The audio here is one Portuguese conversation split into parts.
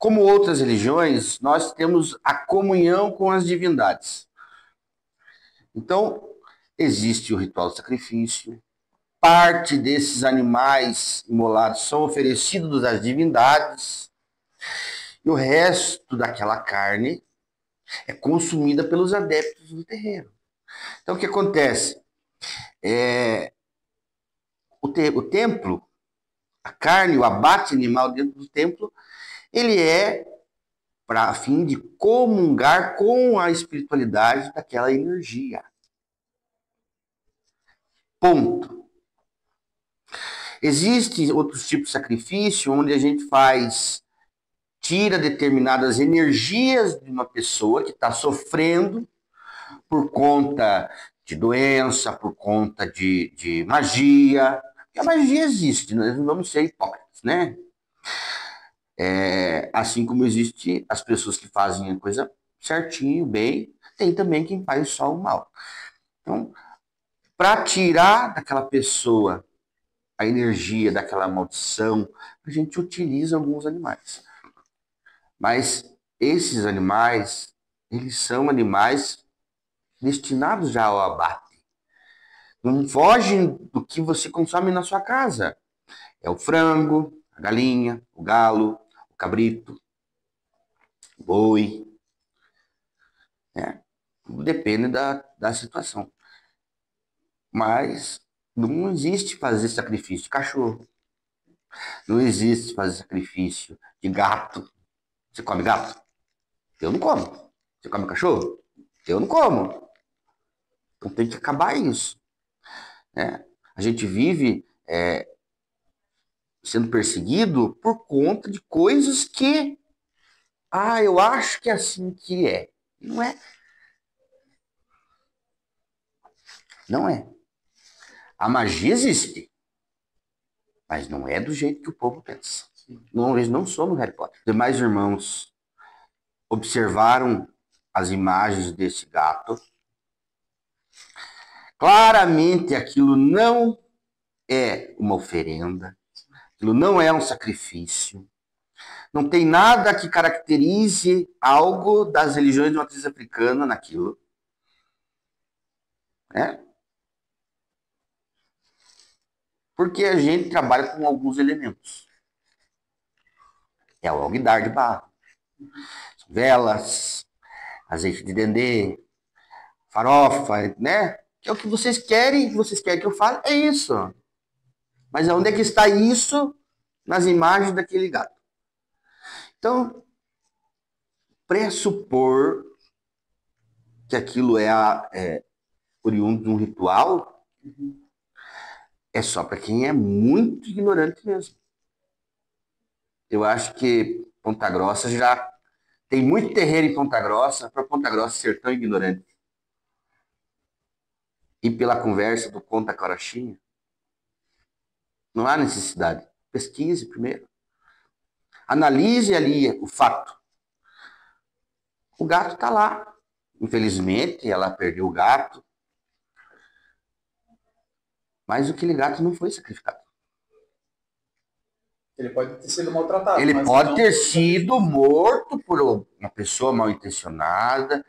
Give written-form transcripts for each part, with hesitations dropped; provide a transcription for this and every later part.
Como outras religiões, nós temos a comunhão com as divindades. Então, existe o ritual do sacrifício, parte desses animais imolados são oferecidos às divindades, e o resto daquela carne é consumida pelos adeptos do terreiro. Então, o que acontece? O templo, a carne, o abate animal dentro do templo, ele é para fim de comungar com a espiritualidade daquela energia. Ponto. Existem outros tipos de sacrifício onde a gente tira determinadas energias de uma pessoa que está sofrendo por conta de doença, por conta de magia. Porque a magia existe, nós não vamos ser hipócritas, né? Assim como existe as pessoas que fazem a coisa certinho, bem, tem também quem faz só o mal. Então, para tirar daquela pessoa a energia daquela maldição, a gente utiliza alguns animais. Mas esses animais, eles são animais destinados já ao abate. Não fogem do que você consome na sua casa. É o frango, a galinha, o galo, o cabrito, o boi. Tudo depende da situação. Mas não existe fazer sacrifício de cachorro. Não existe fazer sacrifício de gato. Você come gato? Eu não como. Você come cachorro? Eu não como. Então tem que acabar isso. Né? A gente vive sendo perseguido por conta de coisas que, eu acho que é assim que é. Não é. Não é. A magia existe, mas não é do jeito que o povo pensa. Não, eles não são no Harry Potter. Os demais irmãos observaram as imagens desse gato. Claramente aquilo não é uma oferenda, aquilo não é um sacrifício. Não tem nada que caracterize algo das religiões de matriz africana naquilo. Né? Porque a gente trabalha com alguns elementos. É o alguidar de barro, velas, azeite de dendê, farofa, né? Que é o que vocês querem que eu fale, é isso. Mas onde é que está isso nas imagens daquele gato? Então, pressupor que aquilo é oriundo de um ritual é só para quem é muito ignorante mesmo. Eu acho que Ponta Grossa já tem muito terreiro em Ponta Grossa para Ponta Grossa ser tão ignorante. E pela conversa do Conta Carochinha, não há necessidade. Pesquise primeiro. Analise ali o fato. O gato está lá. Infelizmente, ela perdeu o gato. Mas aquele gato não foi sacrificado. Ele pode ter sido maltratado. Ele pode ter sido morto por uma pessoa mal intencionada,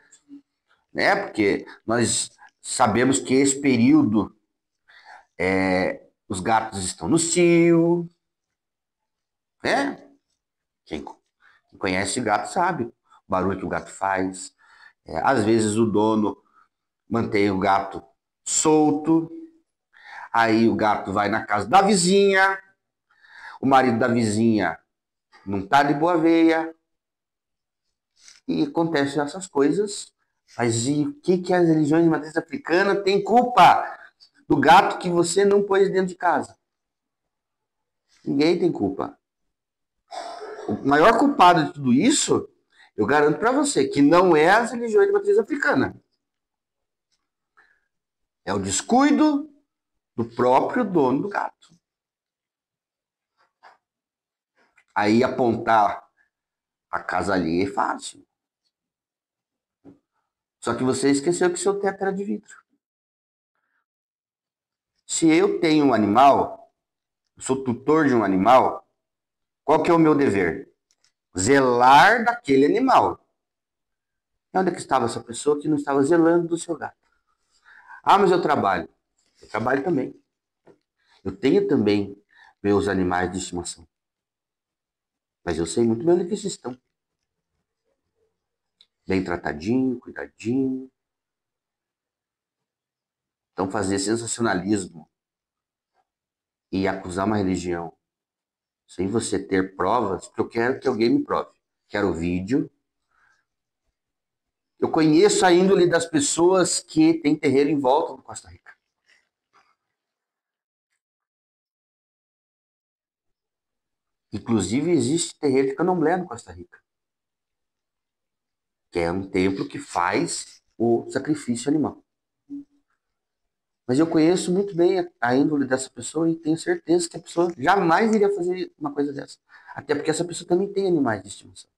né? Porque nós sabemos que esse período os gatos estão no cio, né? Quem conhece gato sabe o barulho que o gato faz. Às vezes o dono mantém o gato solto, aí o gato vai na casa da vizinha, o marido da vizinha não está de boa veia, e acontecem essas coisas. Mas e o que as religiões de matriz africana têm culpa do gato que você não pôs dentro de casa? Ninguém tem culpa. O maior culpado de tudo isso, eu garanto para você, que não é as religiões de matriz africana. É o descuido do próprio dono do gato. Aí apontar a casa ali é fácil. Só que você esqueceu que seu teto era de vidro. Se eu tenho um animal, eu sou tutor de um animal, qual que é o meu dever? zelar daquele animal. E onde é que estava essa pessoa que não estava zelando do seu gato? Ah, mas eu trabalho. Eu trabalho também. Eu tenho também meus animais de estimação. Mas eu sei muito bem onde que eles estão. Bem tratadinho, cuidadinho. Então fazer sensacionalismo e acusar uma religião sem você ter provas, porque eu quero que alguém me prove. Quero vídeo. Eu conheço a índole das pessoas que têm terreiro em volta do Costa Rica. Inclusive, existe terreiro de candomblé no Costa Rica, que é um templo que faz o sacrifício animal. Mas eu conheço muito bem a índole dessa pessoa e tenho certeza que a pessoa jamais iria fazer uma coisa dessa. Até porque essa pessoa também tem animais de estimação.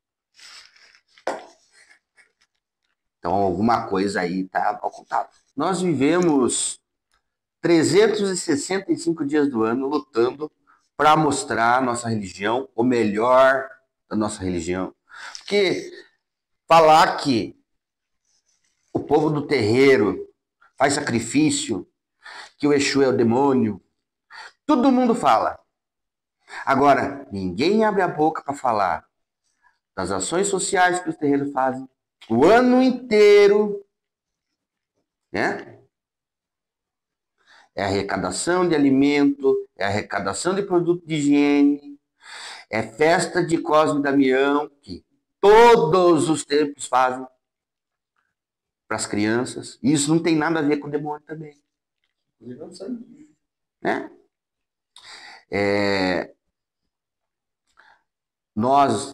Então, alguma coisa aí está ocultada. Nós vivemos 365 dias do ano lutando para mostrar a nossa religião, o melhor da nossa religião. Porque falar que o povo do terreiro faz sacrifício, que o Exu é o demônio, todo mundo fala. Agora, ninguém abre a boca para falar das ações sociais que os terreiros fazem o ano inteiro, né? É arrecadação de alimento, é arrecadação de produto de higiene, é festa de Cosme e Damião, que todos os templos fazem para as crianças. E isso não tem nada a ver com o demônio também. Né? Nós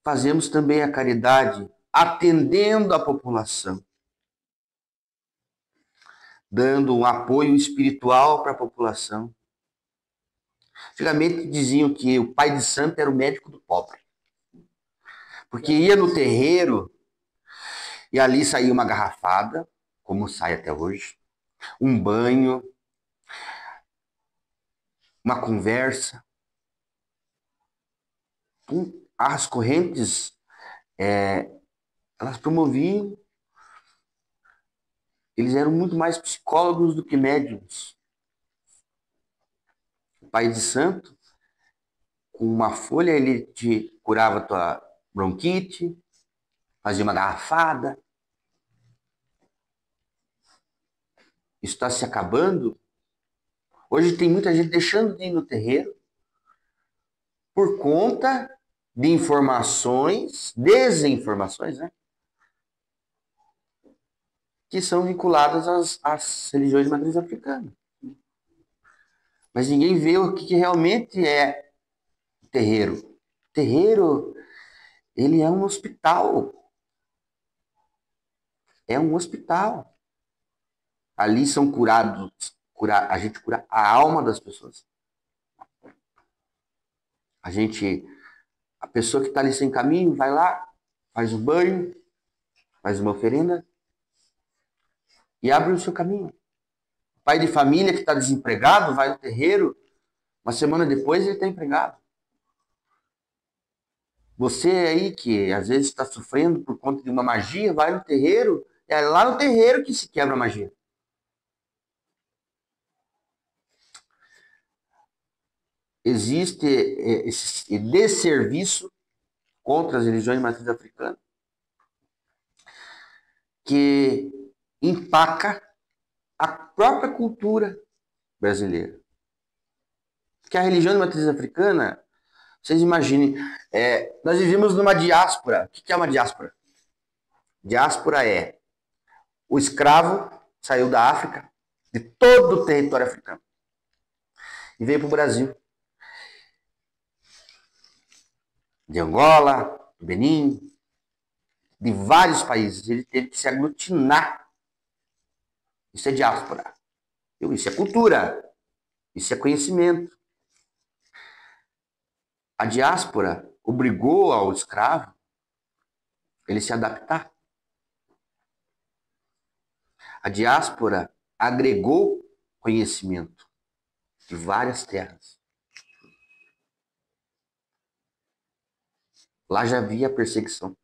fazemos também a caridade atendendo a população, dando um apoio espiritual para a população. Antigamente diziam que o pai de santo era o médico do pobre. Porque ia no terreiro e ali saía uma garrafada, como sai até hoje, um banho, uma conversa. As correntes, elas promoviam, eles eram muito mais psicólogos do que médiums. O pai de santo, com uma folha, ele te curava a tua bronquite, fazia uma garrafada. Isso está se acabando. Hoje tem muita gente deixando de ir no terreiro por conta de informações, desinformações, né? Que são vinculadas às religiões de matriz africana. Mas ninguém vê o que realmente é terreiro. Terreiro, ele é um hospital. É um hospital. Ali são curados, a gente cura a alma das pessoas. A pessoa que está ali sem caminho, vai lá, faz um banho, faz uma oferenda e abre o seu caminho. Pai de família que está desempregado, vai no terreiro, uma semana depois ele está empregado. Você aí que às vezes está sofrendo por conta de uma magia, vai no terreiro, é lá no terreiro que se quebra a magia. Existe esse desserviço contra as religiões de matriz africana que empaca a própria cultura brasileira. Que a religião de matriz africana, vocês imaginem, nós vivemos numa diáspora. O que é uma diáspora? Diáspora é o escravo saiu da África, de todo o território africano, e veio para o Brasil. De Angola, do Benin, de vários países. Ele teve que se aglutinar. Isso é diáspora. Isso é cultura. Isso é conhecimento. A diáspora obrigou ao escravo ele se adaptar. A diáspora agregou conhecimento de várias terras. Lá já havia perseguição.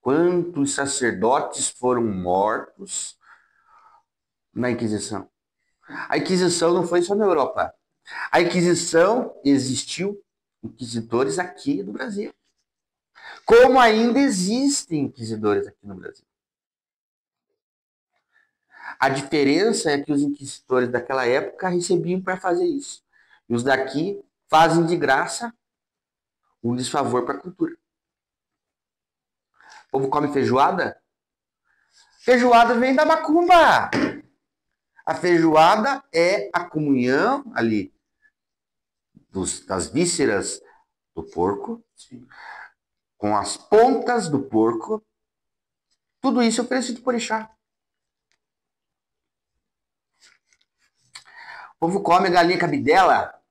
Quantos sacerdotes foram mortos na Inquisição? A Inquisição não foi só na Europa. A Inquisição existiu inquisidores aqui no Brasil. Como ainda existem inquisidores aqui no Brasil. A diferença é que os inquisidores daquela época recebiam para fazer isso. E os daqui fazem de graça um desfavor para a cultura. O povo come feijoada? Feijoada vem da macumba. A feijoada é a comunhão ali das vísceras do porco, sim, com as pontas do porco. Tudo isso é oferecido por orixá. O povo come galinha cabidela,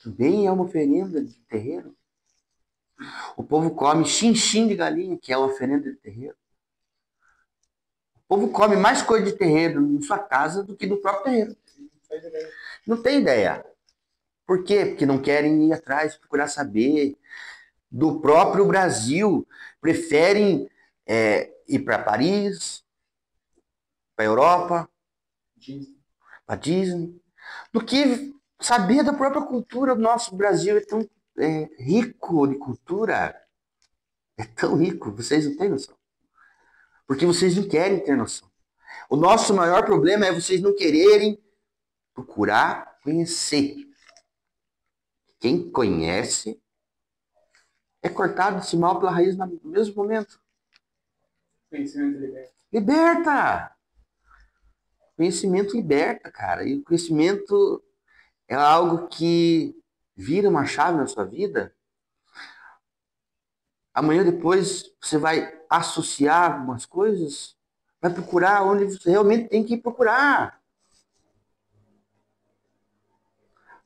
também é uma oferenda de terreiro. O povo come chinchim de galinha, que é uma oferenda de terreiro. O povo come mais coisa de terreiro em sua casa do que no próprio terreiro. Não tem ideia. Por quê? Porque não querem ir atrás, procurar saber do próprio Brasil. Preferem ir para Paris, para Europa, para Disney, do que saber da própria cultura. O nosso Brasil é tão rico de cultura. É tão rico, vocês não têm noção. Porque vocês não querem ter noção. O nosso maior problema é vocês não quererem procurar conhecer. Quem conhece é cortado desse mal pela raiz no mesmo momento. Conhecimento liberta. Liberta! Conhecimento liberta, cara. E o conhecimento é algo que vira uma chave na sua vida. Amanhã depois você vai associar algumas coisas, vai procurar onde você realmente tem que ir procurar.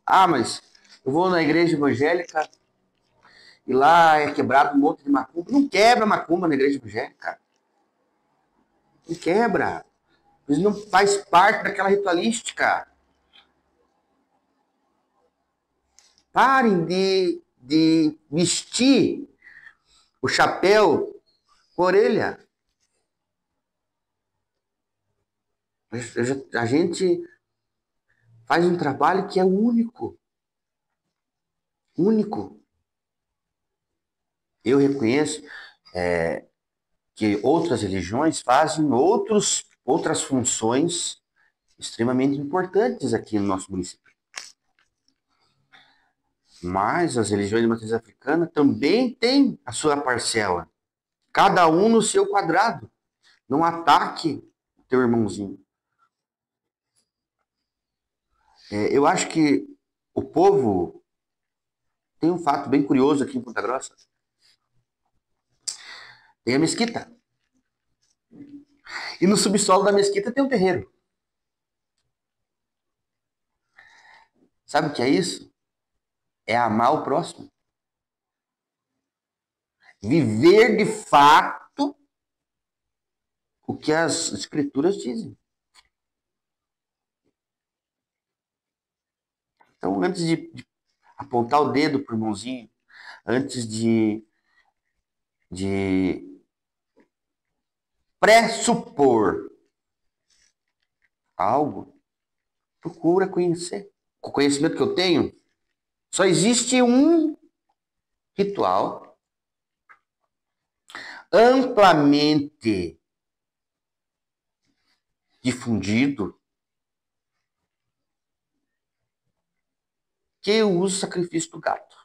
Ah, mas eu vou na igreja evangélica e lá é quebrado um monte de macumba. Não quebra macumba na igreja evangélica. Não quebra. Isso não faz parte daquela ritualística. Parem de vestir o chapéu com a orelha. A gente faz um trabalho que é único. Único. Eu reconheço que outras religiões fazem outras funções extremamente importantes aqui no nosso município. Mas as religiões de matriz africana também têm a sua parcela. Cada um no seu quadrado. Não ataque o teu irmãozinho. Eu acho que o povo tem um fato bem curioso aqui em Ponta Grossa. Tem a mesquita. E no subsolo da mesquita tem um terreiro. Sabe o que é isso? É amar o próximo. Viver de fato o que as escrituras dizem. Então, antes de apontar o dedo pro irmãozinho, antes de pressupor algo, procura conhecer. Com o conhecimento que eu tenho, só existe um ritual amplamente difundido que usa o sacrifício do gato.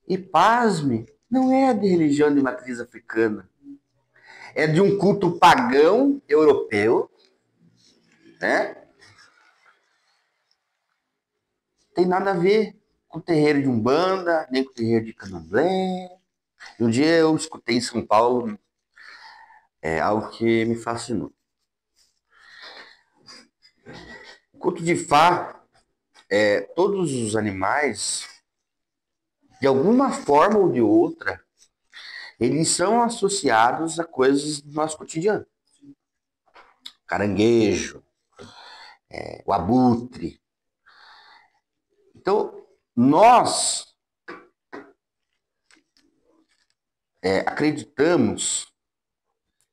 E pasme, não é de religião de matriz africana. É de um culto pagão europeu, né? Tem nada a ver com o terreiro de Umbanda, nem com o terreiro de Candomblé. Um dia eu escutei em São Paulo algo que me fascinou. O culto de Fá, todos os animais, de alguma forma ou de outra, eles são associados a coisas do nosso cotidiano. Caranguejo, o abutre. Então, Nós acreditamos,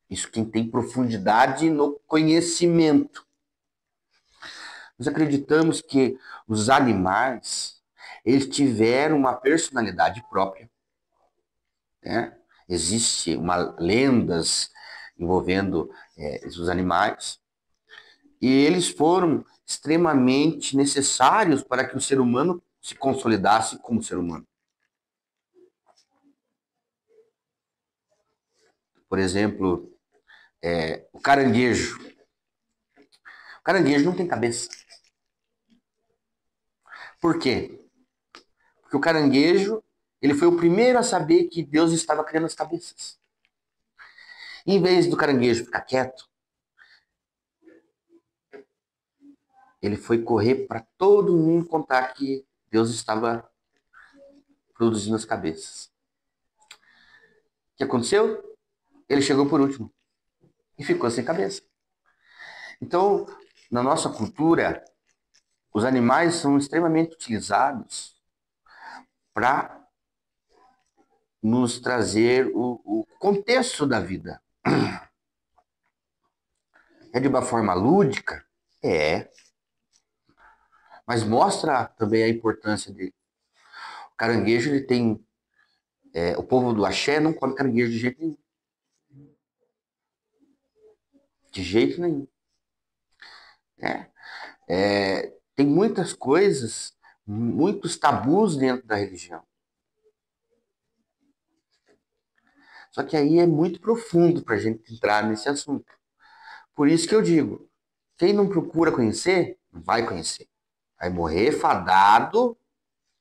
isso quem tem profundidade no conhecimento, nós acreditamos que os animais, eles tiveram uma personalidade própria, né? Existem lendas envolvendo os animais, e eles foram extremamente necessários para que o ser humano se consolidasse como ser humano. Por exemplo, o caranguejo. O caranguejo não tem cabeça. Por quê? Porque o caranguejo, ele foi o primeiro a saber que Deus estava criando as cabeças. Em vez do caranguejo ficar quieto, ele foi correr para todo mundo contar que Deus estava produzindo as cabeças. O que aconteceu? Ele chegou por último e ficou sem cabeça. Então, na nossa cultura, os animais são extremamente utilizados para nos trazer o contexto da vida. É de uma forma lúdica? É. Mas mostra também a importância dele. O caranguejo, ele tem... o povo do axé não come caranguejo de jeito nenhum. De jeito nenhum. Tem muitas coisas, muitos tabus dentro da religião. Só que aí é muito profundo para a gente entrar nesse assunto. Por isso que eu digo, quem não procura conhecer, vai conhecer. Vai morrer fadado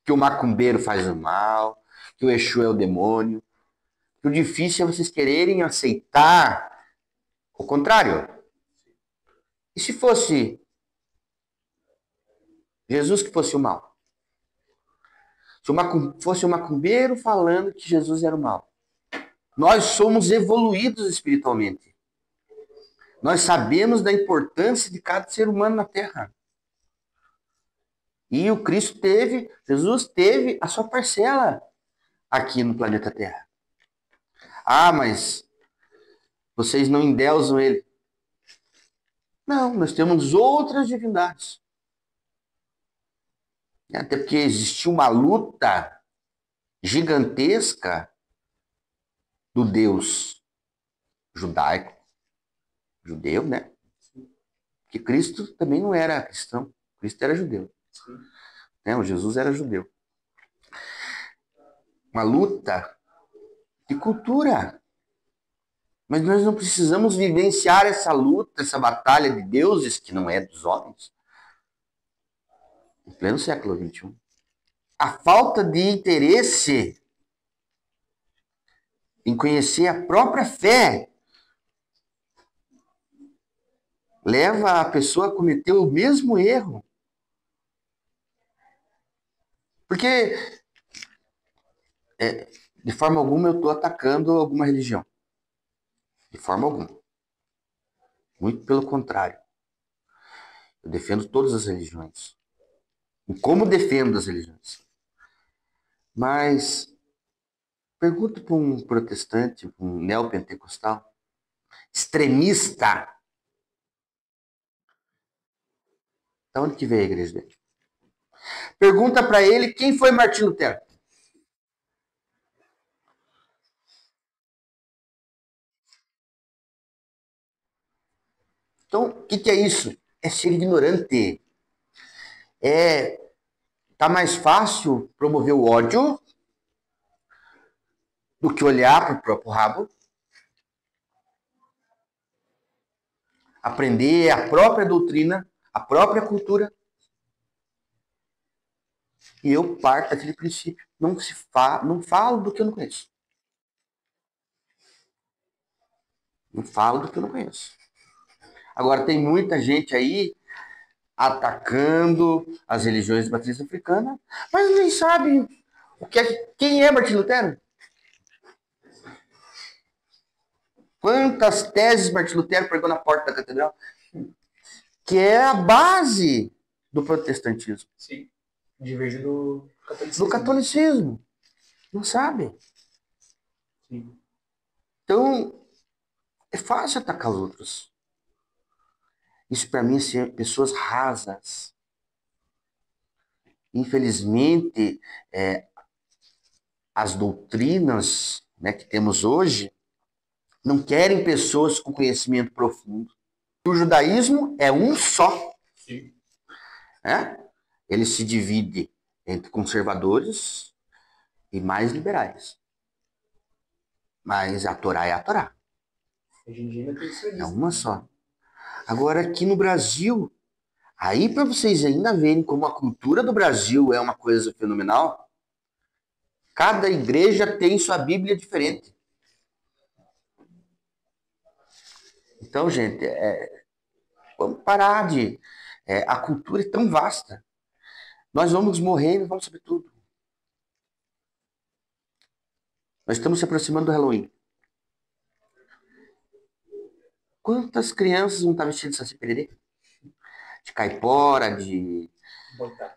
que o macumbeiro faz o mal, que o Exu é o demônio. Que o difícil é vocês quererem aceitar o contrário. E se fosse Jesus que fosse o mal? Se fosse o macumbeiro falando que Jesus era o mal. Nós somos evoluídos espiritualmente. Nós sabemos da importância de cada ser humano na Terra. E o Jesus teve a sua parcela aqui no planeta Terra. Ah, mas vocês não endeusam ele. Não, nós temos outras divindades. Até porque existiu uma luta gigantesca do Deus judaico, judeu, né? Porque Cristo também não era cristão, Cristo era judeu. Né? O Jesus era judeu. Uma luta de cultura. Mas nós não precisamos vivenciar essa luta, essa batalha de deuses, que não é dos homens, em pleno século XXI. A falta de interesse em conhecer a própria fé leva a pessoa a cometer o mesmo erro. Porque, de forma alguma, eu estou atacando alguma religião. De forma alguma. Muito pelo contrário. Eu defendo todas as religiões. E como defendo as religiões. Mas pergunta para um protestante, para um neopentecostal, extremista, de onde que veio a igreja dele? Pergunta para ele quem foi Martim Lutero. Então, o que é isso? É ser ignorante. Tá mais fácil promover o ódio do que olhar para o próprio rabo, aprender a própria doutrina, a própria cultura. E eu parto daquele princípio. Não falo do que eu não conheço. Não falo do que eu não conheço. Agora, tem muita gente aí atacando as religiões de matriz africana, mas nem sabe quem é Martim Lutero. Quantas teses Martim Lutero pregou na porta da catedral? Que é a base do protestantismo. Sim. Diverge do do catolicismo. Não sabe. Sim. Então, é fácil atacar os outros. Isso para mim são pessoas rasas. Infelizmente, as doutrinas, né, que temos hoje não querem pessoas com conhecimento profundo. O judaísmo é um só. Sim. Né? Ele se divide entre conservadores e mais liberais. Mas a Torá é a Torá. Hoje em dia ainda tem isso aí. É uma só. Agora, aqui no Brasil, aí para vocês ainda verem como a cultura do Brasil é uma coisa fenomenal, cada igreja tem sua Bíblia diferente. Então, gente, vamos parar de... a cultura é tão vasta. Nós vamos morrer e não vamos saber tudo. Nós estamos se aproximando do Halloween. Quantas crianças não estão vestidas de Saci Pererê? De caipora, de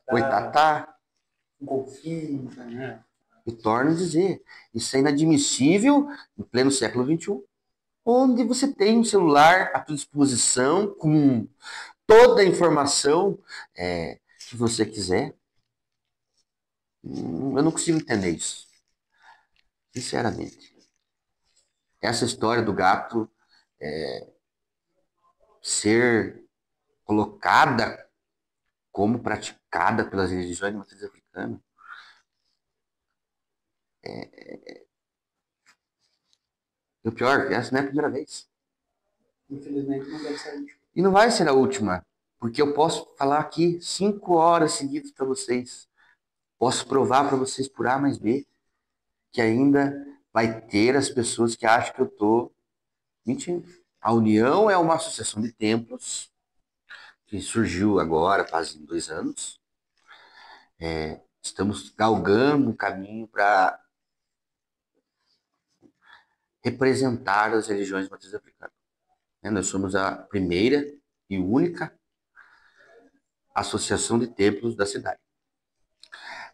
boitatá. Golfinho, né? E torno a dizer, isso é inadmissível em pleno século XXI, onde você tem um celular à sua disposição com toda a informação que você quiser. Eu não consigo entender isso. Sinceramente. Essa história do gato ser colocada como praticada pelas religiões de matriz africana. E o pior, essa não é a primeira vez. Infelizmente não deve ser. E não vai ser a última, porque eu posso falar aqui 5 horas seguidas para vocês. Posso provar para vocês por A mais B que ainda vai ter as pessoas que acham que eu estou mentindo. A União é uma associação de templos que surgiu agora, faz 2 anos. Estamos galgando um caminho para representar as religiões de matriz africana. Nós somos a primeira e única associação de templos da cidade.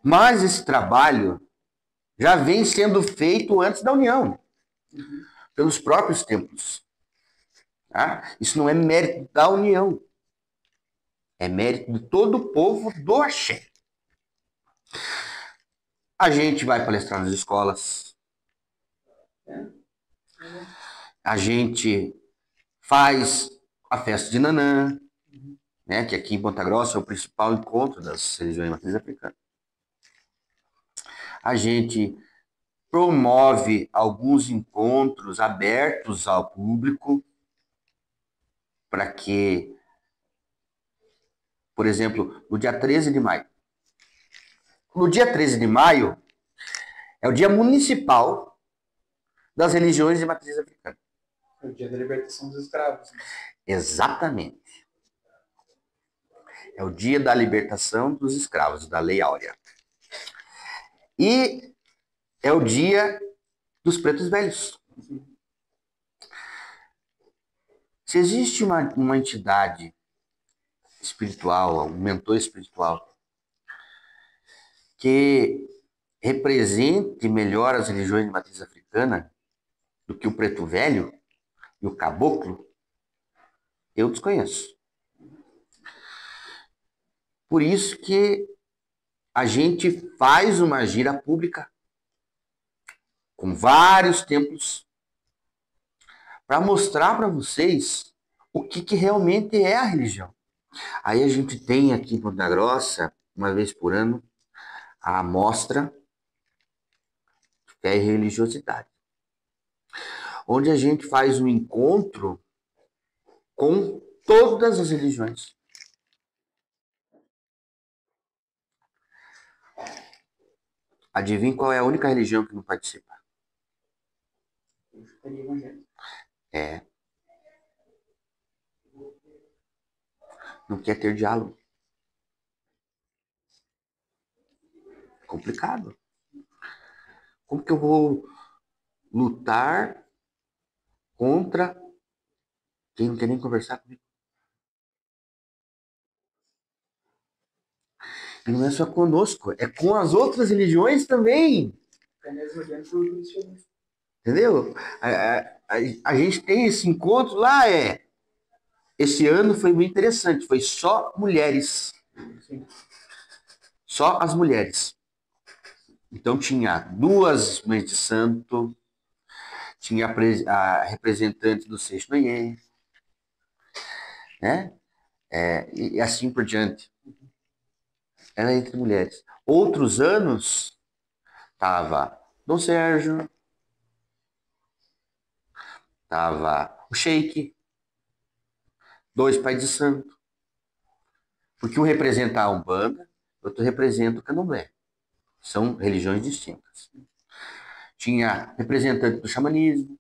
Mas esse trabalho já vem sendo feito antes da União, pelos próprios templos. Tá? Isso não é mérito da União, é mérito de todo o povo do axé. A gente vai palestrar nas escolas, a gente faz a festa de Nanã, né, que aqui em Ponta Grossa é o principal encontro das religiões de matriz africana. A gente promove alguns encontros abertos ao público para que, por exemplo, no dia 13 de maio. No dia 13 de maio é o dia municipal das religiões de matriz africana. É o dia da libertação dos escravos. Né? Exatamente. É o dia da libertação dos escravos, da Lei Áurea. E é o dia dos pretos velhos. Se existe uma entidade espiritual, um mentor espiritual, que represente melhor as religiões de matriz africana do que o preto velho e o caboclo, eu desconheço. Por isso que a gente faz uma gira pública com vários templos para mostrar para vocês o que realmente é a religião. Aí a gente tem aqui em Ponta Grossa, uma vez por ano, a amostra Fé e Religiosidade, onde a gente faz um encontro com todas as religiões. Adivinha qual é a única religião que não participa? É. Não quer ter diálogo. Complicado. Como que eu vou lutar contra quem não quer nem conversar comigo? E não é só conosco, é com as outras religiões também. Até mesmo dentro do cristianismo. Entendeu? A gente tem esse encontro lá, esse ano foi muito interessante, foi só mulheres. Sim. Só as mulheres. Então tinha duas mães de santo, tinha a representante do Sexto Noé, né? E assim por diante. Era entre mulheres. Outros anos, tava Dom Sérgio, tava o Sheik, dois pais de santo. Porque um representa a Umbanda, outro representa o Candomblé. São religiões distintas. Tinha representante do xamanismo,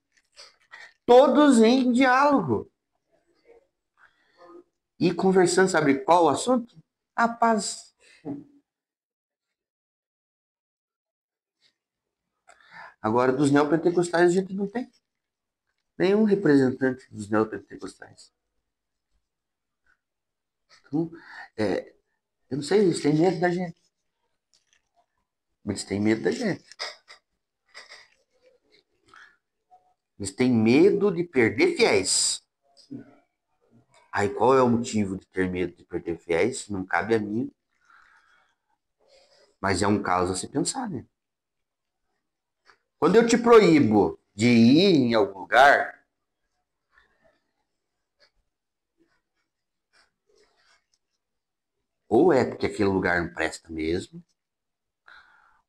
todos em diálogo. E conversando, sabe qual o assunto? A paz. Agora, dos neopentecostais, a gente não tem nenhum representante dos neopentecostais. Então, eu não sei, eles têm medo da gente. Eles têm medo da gente. Eles têm medo de perder fiéis. Aí qual é o motivo de ter medo de perder fiéis? Não cabe a mim. Mas é um caso a se pensar, né? Quando eu te proíbo de ir em algum lugar, ou é porque aquele lugar não presta mesmo,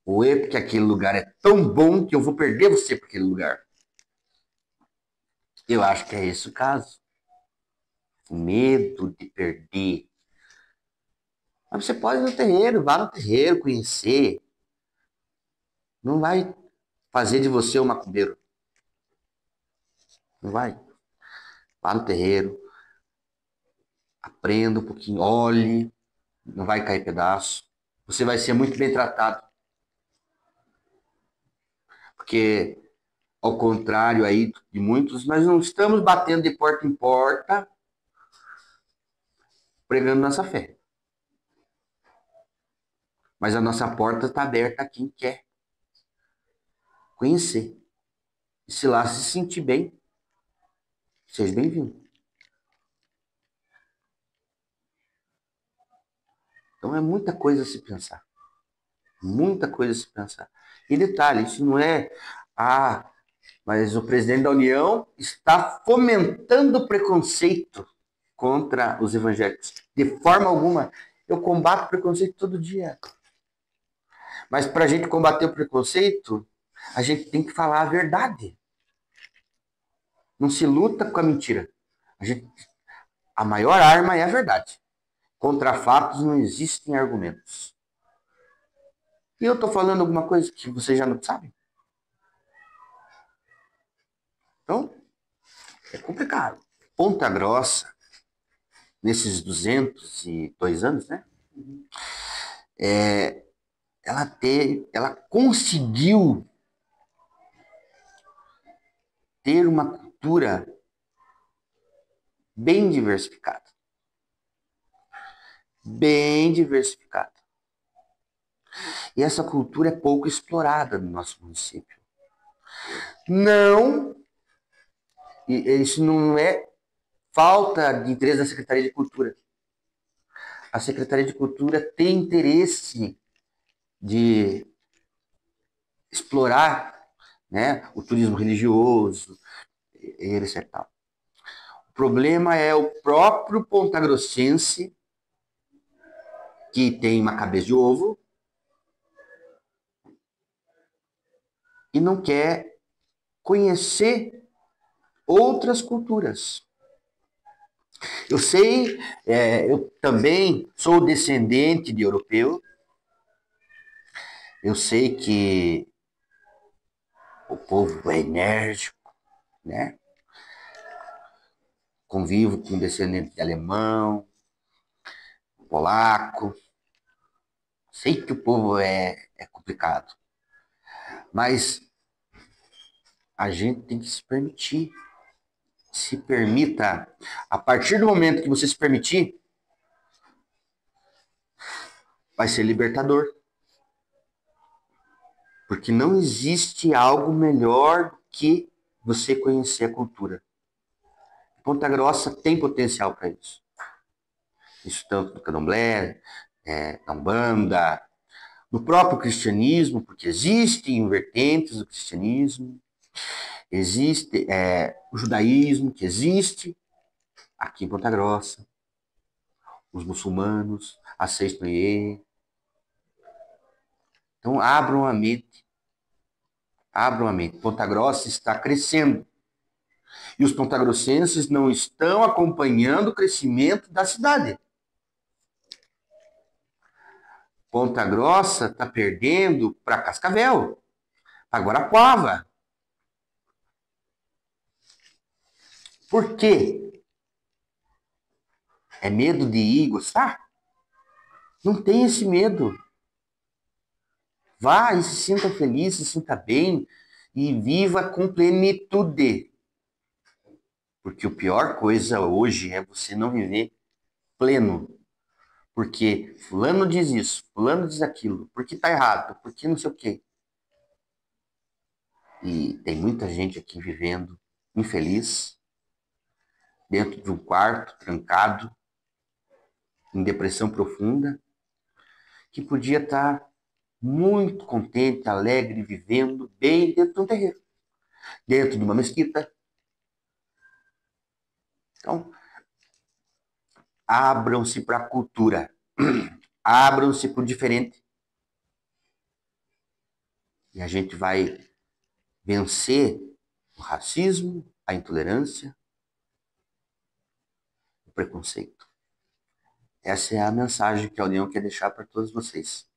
ou é porque aquele lugar é tão bom que eu vou perder você para aquele lugar. Eu acho que é esse o caso. O medo de perder. Mas você pode ir no terreiro, vá no terreiro, conhecer. Não vai fazer de você um macumbeiro. Não vai. Vá no terreiro, aprenda um pouquinho, olhe, não vai cair pedaço. Você vai ser muito bem tratado. Porque, ao contrário aí de muitos, nós não estamos batendo de porta em porta pregando nossa fé. Mas a nossa porta está aberta a quem quer conhecer. E se lá se sentir bem, seja bem-vindo. Então é muita coisa a se pensar. Muita coisa a se pensar. E detalhe, isso não é, mas o presidente da União está fomentando o preconceito contra os evangélicos. De forma alguma, eu combato preconceito todo dia. Mas para a gente combater o preconceito, a gente tem que falar a verdade. Não se luta com a mentira. A maior arma é a verdade. Contra fatos não existem argumentos. E eu estou falando alguma coisa que vocês já não sabem? Então, é complicado. Ponta Grossa, nesses 202 anos, né? Ela conseguiu ter uma cultura bem diversificada. Bem diversificada. E essa cultura é pouco explorada no nosso município. Não, isso não é falta de interesse da Secretaria de Cultura. A Secretaria de Cultura tem interesse de explorar, né, o turismo religioso, etc. O problema é o próprio pontagrossense, que tem uma cabeça de ovo, e não quer conhecer outras culturas. Eu sei, eu também sou descendente de europeu, eu sei que o povo é enérgico, né? Convivo com descendente de alemão, polaco, sei que o povo é complicado, mas a gente tem que se permitir. Se permita. A partir do momento que você se permitir, vai ser libertador. Porque não existe algo melhor que você conhecer a cultura. Ponta Grossa tem potencial para isso. Isso tanto no candomblé, na Umbanda, no próprio cristianismo, porque existem vertentes do cristianismo, existe o judaísmo, que existe aqui em Ponta Grossa, os muçulmanos, a Seis-Noye. Então, abram a mente. Abram a mente. Ponta Grossa está crescendo. E os pontagrossenses não estão acompanhando o crescimento da cidade. Ponta Grossa está perdendo para Cascavel, para Guarapuava. Por quê? É medo de ir gostar? Não tem esse medo. Vá e se sinta feliz, se sinta bem e viva com plenitude. Porque a pior coisa hoje é você não viver pleno. Porque fulano diz isso, fulano diz aquilo, porque tá errado, porque não sei o quê. E tem muita gente aqui vivendo infeliz, dentro de um quarto, trancado, em depressão profunda, que podia estar muito contente, alegre, vivendo bem dentro de um terreiro, dentro de uma mesquita. Então, abram-se para a cultura, abram-se para o diferente. E a gente vai vencer o racismo, a intolerância, o preconceito. Essa é a mensagem que a União quer deixar para todos vocês.